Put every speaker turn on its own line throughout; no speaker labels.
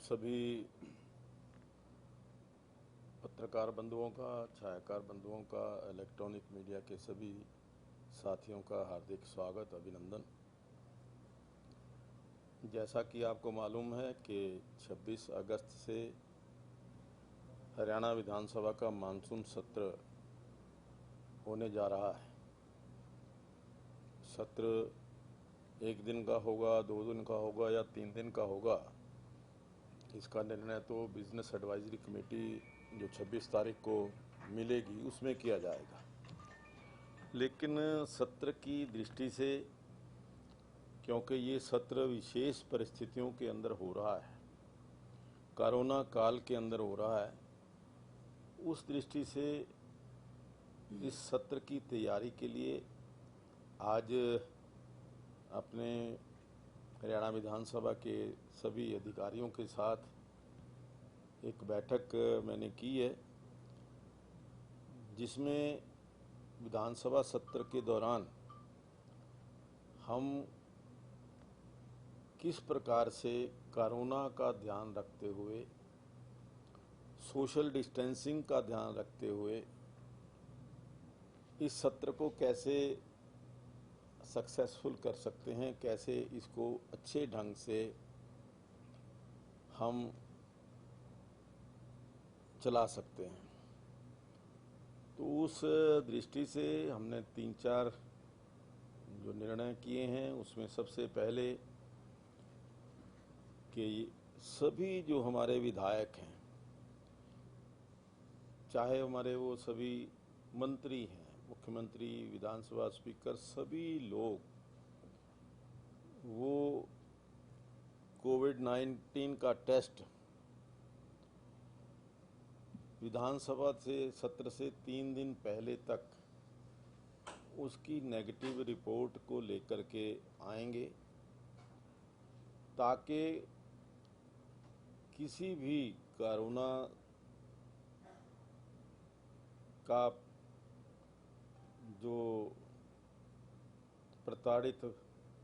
सभी पत्रकार बंधुओं का, छायाकार बंधुओं का, इलेक्ट्रॉनिक मीडिया के सभी साथियों का हार्दिक स्वागत, अभिनंदन। जैसा कि आपको मालूम है कि 26 अगस्त से हरियाणा विधानसभा का मानसून सत्र होने जा रहा है। सत्र एक दिन का होगा, 2 दिन का होगा या 3 दिन का होगा, इसका निर्णय तो बिजनेस एडवाइजरी कमेटी जो 26 तारीख को मिलेगी उसमें किया जाएगा। लेकिन सत्र की दृष्टि से, क्योंकि ये सत्र विशेष परिस्थितियों के अंदर हो रहा है, कोरोना काल के अंदर हो रहा है, उस दृष्टि से इस सत्र की तैयारी के लिए आज अपने हरियाणा विधानसभा के सभी अधिकारियों के साथ एक बैठक मैंने की है, जिसमें विधानसभा सत्र के दौरान हम किस प्रकार से कोरोना का ध्यान रखते हुए, सोशल डिस्टेंसिंग का ध्यान रखते हुए इस सत्र को कैसे सक्सेसफुल कर सकते हैं, कैसे इसको अच्छे ढंग से हम चला सकते हैं। तो उस दृष्टि से हमने 3-4 जो निर्णय किए हैं, उसमें सबसे पहले कि सभी जो हमारे विधायक हैं, चाहे हमारे वो सभी मंत्री हैं, मुख्यमंत्री, विधानसभा स्पीकर, सभी लोग वो कोविड-19 का टेस्ट विधानसभा से सत्र से 3 दिन पहले तक उसकी नेगेटिव रिपोर्ट को लेकर के आएंगे, ताकि किसी भी कोरोना का जो प्रताड़ित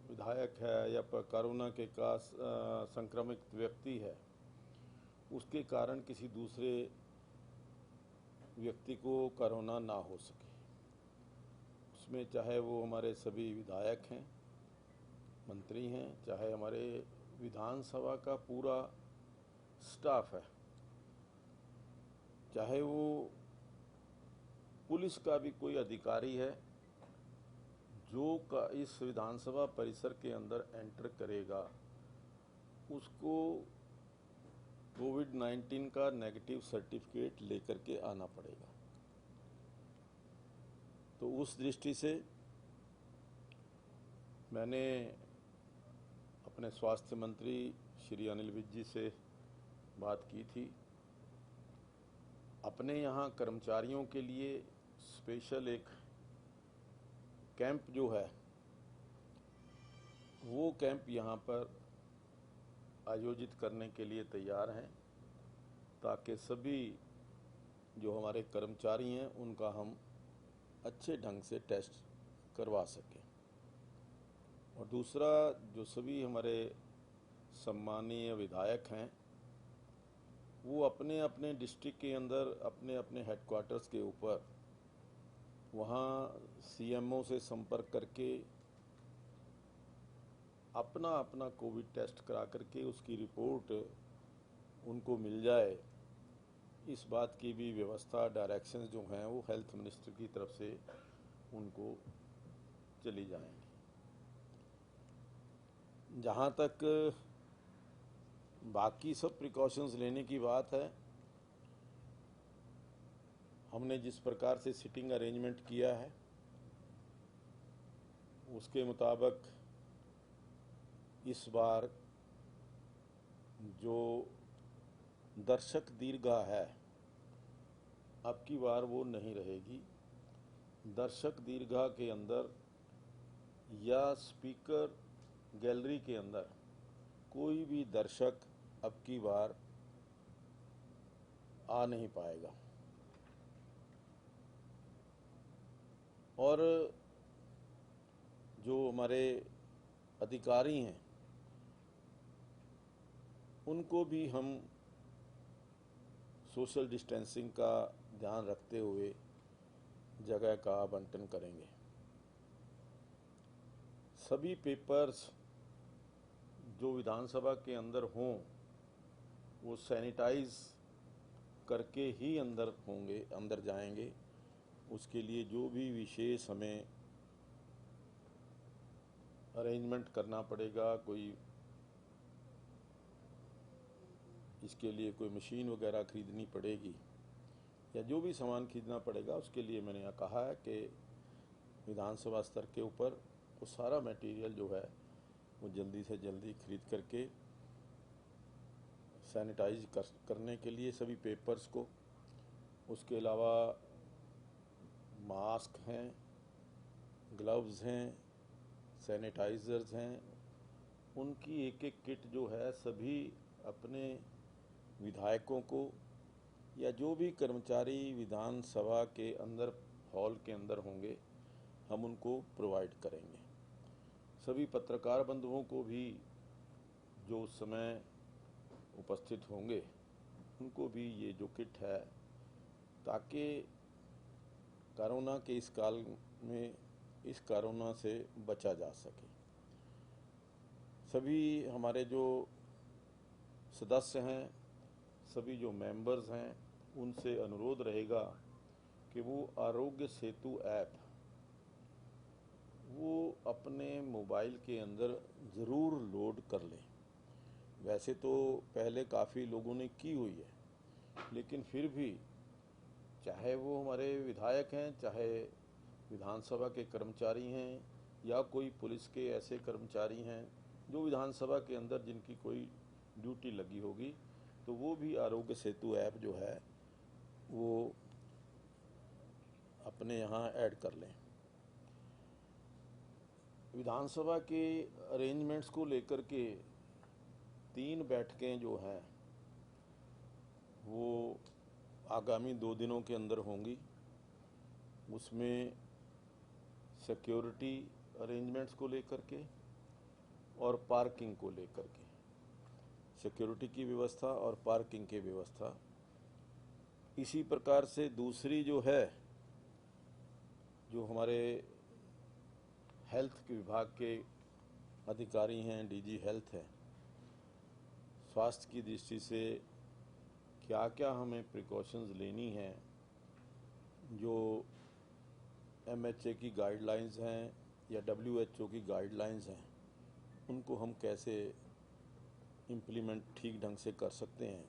विधायक है या कोरोना के का संक्रमित व्यक्ति है, उसके कारण किसी दूसरे व्यक्ति को कोरोना ना हो सके। उसमें चाहे वो हमारे सभी विधायक हैं, मंत्री हैं, चाहे हमारे विधानसभा का पूरा स्टाफ है, चाहे वो पुलिस का भी कोई अधिकारी है जो इस विधानसभा परिसर के अंदर एंटर करेगा, उसको कोविड-19 का नेगेटिव सर्टिफिकेट लेकर के आना पड़ेगा। तो उस दृष्टि से मैंने अपने स्वास्थ्य मंत्री श्री अनिल विज जी से बात की थी। अपने यहाँ कर्मचारियों के लिए स्पेशल एक कैंप जो है, वो कैंप यहाँ पर आयोजित करने के लिए तैयार हैं, ताकि सभी जो हमारे कर्मचारी हैं उनका हम अच्छे ढंग से टेस्ट करवा सकें। और दूसरा, जो सभी हमारे सम्मानीय विधायक हैं, वो अपने अपने डिस्ट्रिक्ट के अंदर अपने अपने हेडक्वार्टर्स के ऊपर वहाँ सीएमओ से संपर्क करके अपना अपना कोविड टेस्ट करा करके उसकी रिपोर्ट उनको मिल जाए, इस बात की भी व्यवस्था, डायरेक्शंस जो हैं वो हेल्थ मिनिस्टर की तरफ से उनको चली जाएंगी। जहाँ तक बाकी सब प्रिकॉशंस लेने की बात है, हमने जिस प्रकार से सिटिंग अरेंजमेंट किया है उसके मुताबिक इस बार जो दर्शक दीर्घा है, अब की बार वो नहीं रहेगी। दर्शक दीर्घा के अंदर या स्पीकर गैलरी के अंदर कोई भी दर्शक अब की बार आ नहीं पाएगा। और जो हमारे अधिकारी हैं उनको भी हम सोशल डिस्टेंसिंग का ध्यान रखते हुए जगह का आवंटन करेंगे। सभी पेपर्स जो विधानसभा के अंदर हों वो सैनिटाइज करके ही अंदर जाएंगे। उसके लिए जो भी विशेष हमें अरेंजमेंट करना पड़ेगा, कोई इसके लिए कोई मशीन वगैरह खरीदनी पड़ेगी या जो भी सामान खरीदना पड़ेगा, उसके लिए मैंने यहाँ कहा है कि विधानसभा स्तर के ऊपर वो सारा मटेरियल जो है वो जल्दी से जल्दी खरीद करके सैनिटाइज करने के लिए सभी पेपर्स को, उसके अलावा मास्क हैं, ग्लव्स हैं, सैनिटाइजर्स हैं, उनकी एक एक किट जो है सभी अपने विधायकों को या जो भी कर्मचारी विधानसभा के अंदर हॉल के अंदर होंगे हम उनको प्रोवाइड करेंगे। सभी पत्रकार बंधुओं को भी जो उस समय उपस्थित होंगे उनको भी ये जो किट है, ताकि कोरोना के इस काल में इस कोरोना से बचा जा सके। सभी हमारे जो सदस्य हैं, सभी जो मेंबर्स हैं, उनसे अनुरोध रहेगा कि वो आरोग्य सेतु ऐप वो अपने मोबाइल के अंदर ज़रूर लोड कर लें। वैसे तो पहले काफ़ी लोगों ने की हुई है, लेकिन फिर भी चाहे वो हमारे विधायक हैं, चाहे विधानसभा के कर्मचारी हैं या कोई पुलिस के ऐसे कर्मचारी हैं जो विधानसभा के अंदर जिनकी कोई ड्यूटी लगी होगी, तो वो भी आरोग्य सेतु ऐप जो है वो अपने यहाँ ऐड कर लें। विधानसभा के अरेंजमेंट्स को लेकर के 3 बैठकें जो हैं वो आगामी 2 दिनों के अंदर होंगी। उसमें सिक्योरिटी अरेंजमेंट्स को लेकर के और पार्किंग को लेकर के, सिक्योरिटी की व्यवस्था और पार्किंग की व्यवस्था। इसी प्रकार से दूसरी जो है, जो हमारे हेल्थ के विभाग के अधिकारी हैं, डीजी हेल्थ है, स्वास्थ्य की दृष्टि से क्या क्या हमें प्रिकॉशंस लेनी हैं, जो एमएचए की गाइडलाइंस हैं या डब्ल्यूएचओ की गाइडलाइंस हैं, उनको हम कैसे इम्प्लीमेंट ठीक ढंग से कर सकते हैं,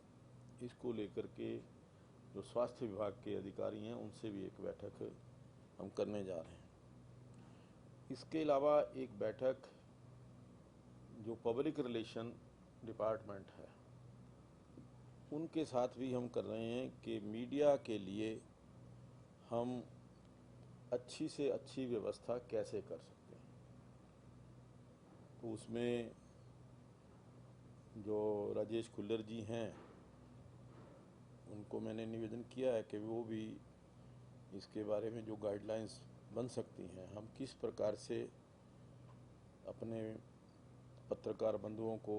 इसको लेकर के जो स्वास्थ्य विभाग के अधिकारी हैं उनसे भी एक बैठक हम करने जा रहे हैं। इसके अलावा एक बैठक जो पब्लिक रिलेशन डिपार्टमेंट है उनके साथ भी हम कर रहे हैं कि मीडिया के लिए हम अच्छी से अच्छी व्यवस्था कैसे कर सकते हैं। तो उसमें जो राजेश खुल्लर जी हैं उनको मैंने निवेदन किया है कि वो भी इसके बारे में जो गाइडलाइंस बन सकती हैं, हम किस प्रकार से अपने पत्रकार बंधुओं को,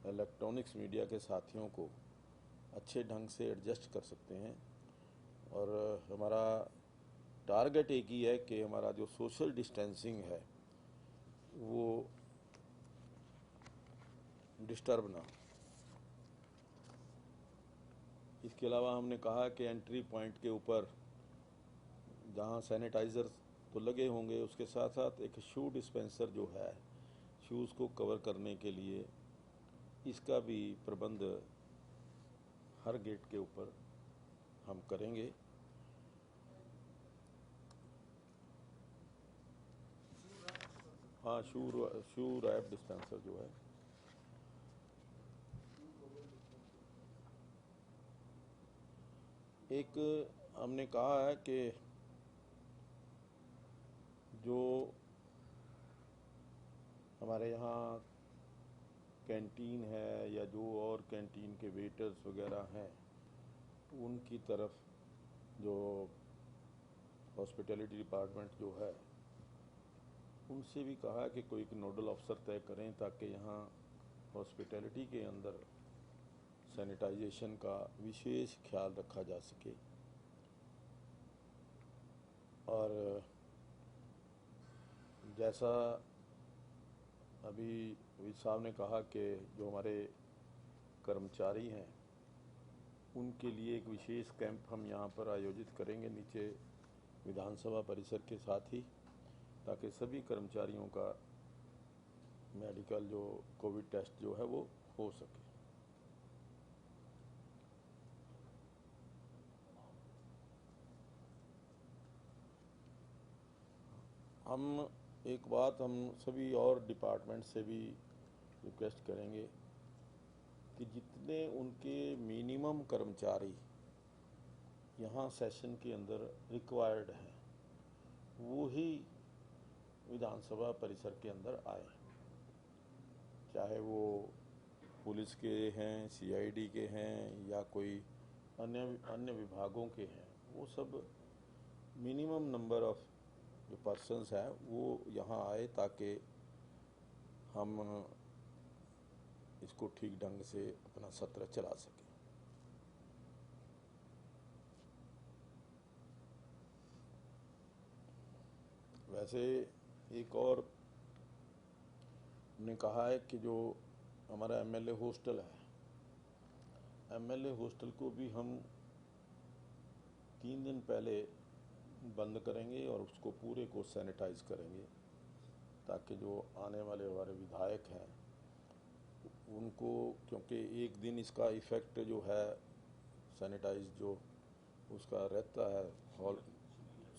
इलेक्ट्रॉनिक्स मीडिया के साथियों को अच्छे ढंग से एडजस्ट कर सकते हैं। और हमारा टारगेट एक ही है कि हमारा जो सोशल डिस्टेंसिंग है वो डिस्टर्ब ना हो। इसके अलावा हमने कहा कि एंट्री पॉइंट के ऊपर जहाँ सैनिटाइज़र तो लगे होंगे, उसके साथ साथ एक शू डिस्पेंसर जो है शूज़ को कवर करने के लिए, इसका भी प्रबंध हर गेट के ऊपर हम करेंगे। हाँ, शू रैप डिस्पेंसर जो है, एक हमने कहा है कि जो हमारे यहाँ कैंटीन है या जो और कैंटीन के वेटर्स वगैरह हैं उनकी तरफ जो हॉस्पिटैलिटी डिपार्टमेंट जो है उनसे भी कहा कि कोई एक नोडल अफसर तय करें ताकि यहाँ हॉस्पिटैलिटी के अंदर सैनिटाइजेशन का विशेष ख्याल रखा जा सके। और जैसा अभी विज साहब ने कहा कि जो हमारे कर्मचारी हैं उनके लिए एक विशेष कैंप हम यहाँ पर आयोजित करेंगे नीचे विधानसभा परिसर के साथ ही, ताकि सभी कर्मचारियों का मेडिकल जो कोविड टेस्ट जो है वो हो सके। हम एक बात हम सभी और डिपार्टमेंट से भी रिक्वेस्ट करेंगे कि जितने उनके मिनिमम कर्मचारी यहाँ सेशन के अंदर रिक्वायर्ड हैं वो ही विधानसभा परिसर के अंदर आए, चाहे वो पुलिस के हैं, सीआईडी के हैं या कोई अन्य विभागों के हैं। वो सब मिनिमम नंबर ऑफ जो पर्सन्स हैं वो यहाँ आए ताकि हम इसको ठीक ढंग से अपना सत्र चला सकें। वैसे एक और हमने कहा है कि जो हमारा एमएलए हॉस्टल है, एमएलए हॉस्टल को भी हम 3 दिन पहले बंद करेंगे और उसको पूरे को सैनिटाइज करेंगे, ताकि जो आने वाले हमारे विधायक हैं उनको, क्योंकि एक दिन इसका इफ़ेक्ट जो है सैनिटाइज जो उसका रहता है, हॉल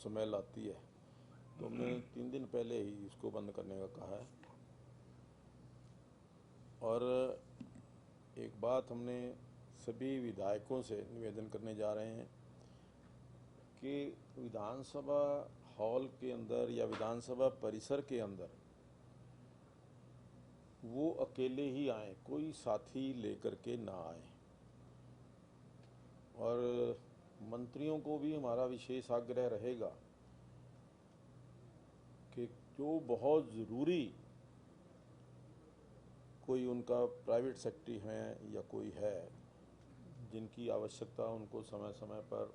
स्मेल आती है, तो हमने 3 दिन पहले ही इसको बंद करने का कहा है। और एक बात हमने सभी विधायकों से निवेदन करने जा रहे हैं कि विधानसभा हॉल के अंदर या विधानसभा परिसर के अंदर वो अकेले ही आए, कोई साथी लेकर के ना आए। और मंत्रियों को भी हमारा विशेष आग्रह रहेगा कि जो बहुत ज़रूरी कोई उनका प्राइवेट सेक्रेटरी हैं या कोई है जिनकी आवश्यकता उनको समय समय पर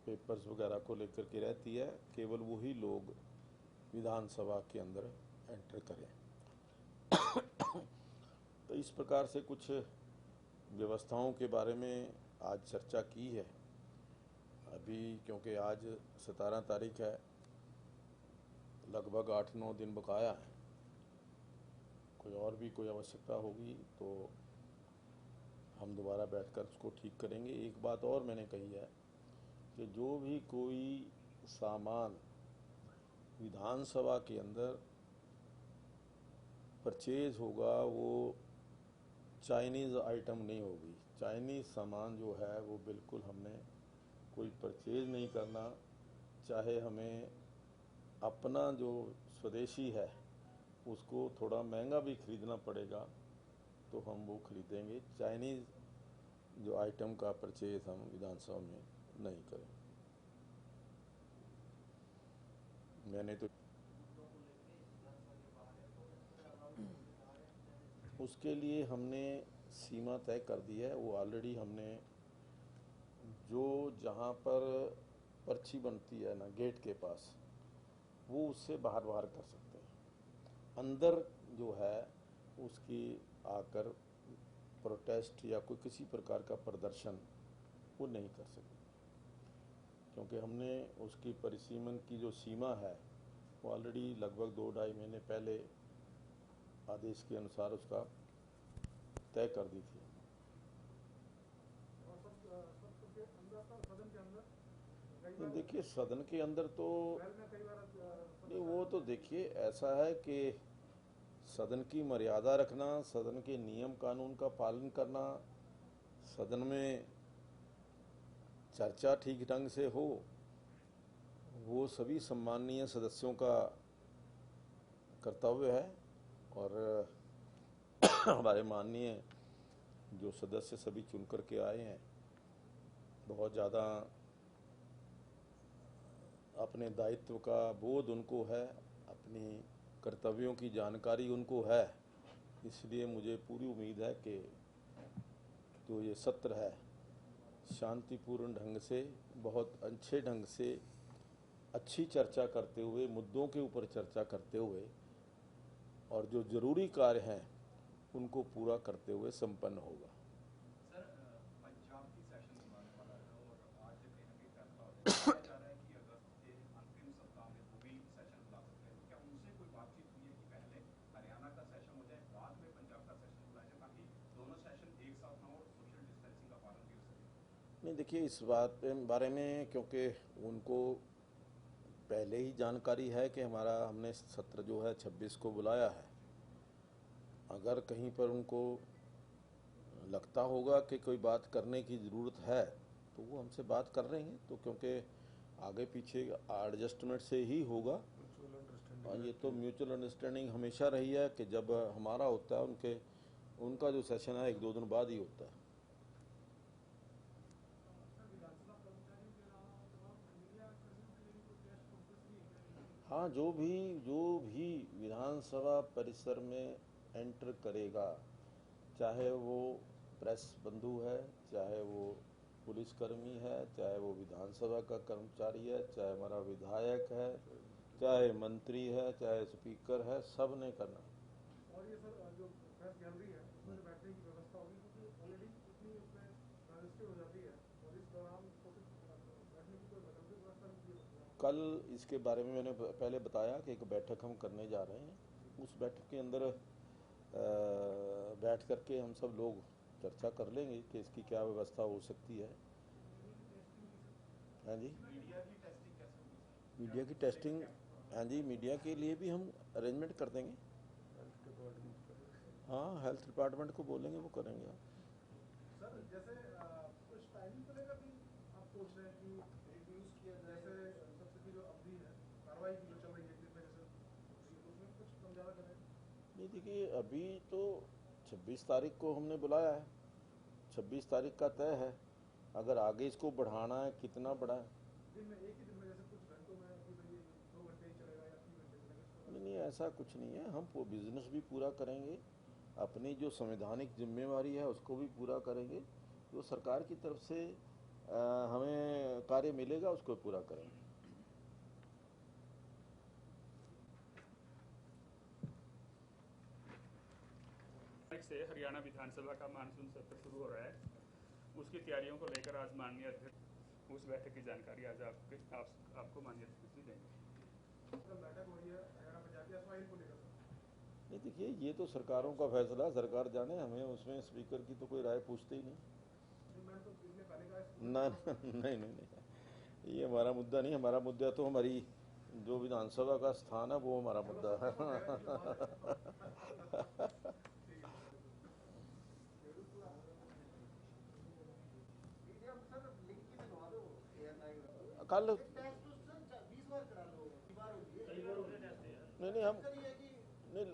पेपर्स वगैरह को लेकर के रहती है, केवल वही लोग विधानसभा के अंदर एंटर करें। तो इस प्रकार से कुछ व्यवस्थाओं के बारे में आज चर्चा की है। अभी क्योंकि आज 17 तारीख है, लगभग 8-9 दिन बकाया है, कोई और भी कोई आवश्यकता होगी तो हम दोबारा बैठकर उसको ठीक करेंगे। एक बात और मैंने कही है कि जो भी कोई सामान विधानसभा के अंदर परचेज होगा वो चाइनीज़ आइटम नहीं होगी। चाइनीज़ सामान जो है वो बिल्कुल हमने कोई परचेज नहीं करना, चाहे हमें अपना जो स्वदेशी है उसको थोड़ा महंगा भी खरीदना पड़ेगा तो हम वो खरीदेंगे। चाइनीज़ जो आइटम का परचेज हम विधानसभा में नहीं करें। मैंने तो उसके लिए हमने सीमा तय कर दी है। वो ऑलरेडी हमने जो जहाँ पर पर्ची बनती है ना गेट के पास, वो उससे बाहर बाहर कर सकते हैं। अंदर जो है उसकी आकर प्रोटेस्ट या कोई किसी प्रकार का प्रदर्शन वो नहीं कर सकते, क्योंकि हमने उसकी परिसीमन की जो सीमा है वो ऑलरेडी लगभग 2-2.5 महीने पहले आदेश के अनुसार उसका तय कर दी थी। देखिए सदन के अंदर तो नहीं, वो तो देखिए ऐसा है कि सदन की मर्यादा रखना, सदन के नियम कानून का पालन करना, सदन में चर्चा ठीक ढंग से हो, वो सभी सम्माननीय सदस्यों का कर्तव्य है। और हमारे माननीय जो सदस्य सभी चुन करके आए हैं, बहुत ज़्यादा अपने दायित्व का बोध उनको है, अपनी कर्तव्यों की जानकारी उनको है, इसलिए मुझे पूरी उम्मीद है कि जो ये सत्र है शांतिपूर्ण ढंग से, बहुत अच्छे ढंग से, अच्छी चर्चा करते हुए, मुद्दों के ऊपर चर्चा करते हुए और जो जरूरी कार्य हैं उनको पूरा करते हुए संपन्न होगा।
सर, पंजाब की सेशन बुलाने वाला है और आज कहीं ना कहीं फैसला हो जाएगा। कहा जा रहा है कि अगस्त के अंतिम सप्ताह में वो भी सेशन बुला सकते हैं। क्या उनसे कोई बातचीत हुई है कि पहले हरियाणा का सेशन हो जाए, बाद में पंजाब का सेशन बुलाया जाए, ताकि दोनों सेशन एक साथ हों और सोशल डिस्टेंसिंग का पालन भी हो सके?
नहीं, देखिए इस बात पे बारे में क्योंकि उनको पहले ही जानकारी है कि हमने सत्र जो है 26 को बुलाया है। अगर कहीं पर उनको लगता होगा कि कोई बात करने की ज़रूरत है तो वो हमसे बात कर रहे हैं, तो क्योंकि आगे पीछे एडजस्टमेंट से ही होगा। और ये तो म्यूचुअल अंडरस्टैंडिंग हमेशा रही है कि जब हमारा होता है उनका जो सेशन है 1-2 दिन बाद ही होता है। हाँ, जो भी विधानसभा परिसर में एंटर करेगा, चाहे वो प्रेस बंधु है, चाहे वो पुलिसकर्मी है, चाहे वो विधानसभा का कर्मचारी है, चाहे हमारा विधायक है, चाहे मंत्री है, चाहे स्पीकर है, सब ने करना।
और ये सर जो प्रेस गैलरी है उसमें बैठने की व्यवस्था होगी, क्योंकि ऑलरेडी इतनी उसमें रजिस्ट्री हो जाती है और इस दौरान तो फिर बैठने की कोई वैकल्पिक व्यवस्था नहीं की है।
कल इसके बारे में मैंने पहले बताया कि एक बैठक हम करने जा रहे हैं। उस बैठक के अंदर बैठ करके हम सब लोग चर्चा कर लेंगे कि इसकी क्या व्यवस्था हो सकती है। हाँ जी,
मीडिया की टेस्टिंग कैसे होगी सर?
मीडिया की टेस्टिंग, हाँ जी, मीडिया के लिए भी हम अरेंजमेंट कर देंगे। हाँ, हेल्थ डिपार्टमेंट को बोलेंगे, वो करेंगे।
सर जैसे कुछ टाइमिंग को लेकर भी आप सोच रहे हैं कि रिड्यूस किया जाए, जैसे सबसे की जो अवधि है कार्रवाई की जो चल रही है, जिस वजह से उसमें कुछ कम ज़्यादा करें?
नहीं, देखिए अभी तो 26 तारीख को हमने बुलाया है, 26 तारीख का तय है। अगर आगे इसको बढ़ाना है, कितना बढ़ाएं?
दिन में, एक ही दिन में, जैसे कुछ घंटों में कि भाई 2 घंटे ही चलेगा या 3 घंटे चलेगा?
नहीं, ऐसा कुछ नहीं है। हम बिजनेस भी पूरा करेंगे, अपनी जो संवैधानिक जिम्मेवारी है उसको भी पूरा करेंगे। जो सरकार की तरफ से हमें कार्य मिलेगा उसको पूरा करेंगे।
से हरियाणा विधानसभा का मानसून सत्र शुरू हो रहा है, उसकी तैयारियों को लेकर आज माननीय अध्यक्ष उस बैठक की जानकारी आज आपको माननीय अध्यक्ष देंगे।
बैठक हो रही है हरियाणा पंजाब या स्वाइन को लेकर?
नहीं, देखिए ये तो सरकारों का फैसला, सरकार जाने, हमें उसमें स्पीकर की तो कोई राय पूछते ही नहीं।
मैं तो इसने पहले कहा
ना नहीं नहीं नहीं, ये हमारा मुद्दा नहीं। हमारा मुद्दा तो हमारी जो विधानसभा का स्थान है वो हमारा मुद्दा है। कल नहीं हम नहीं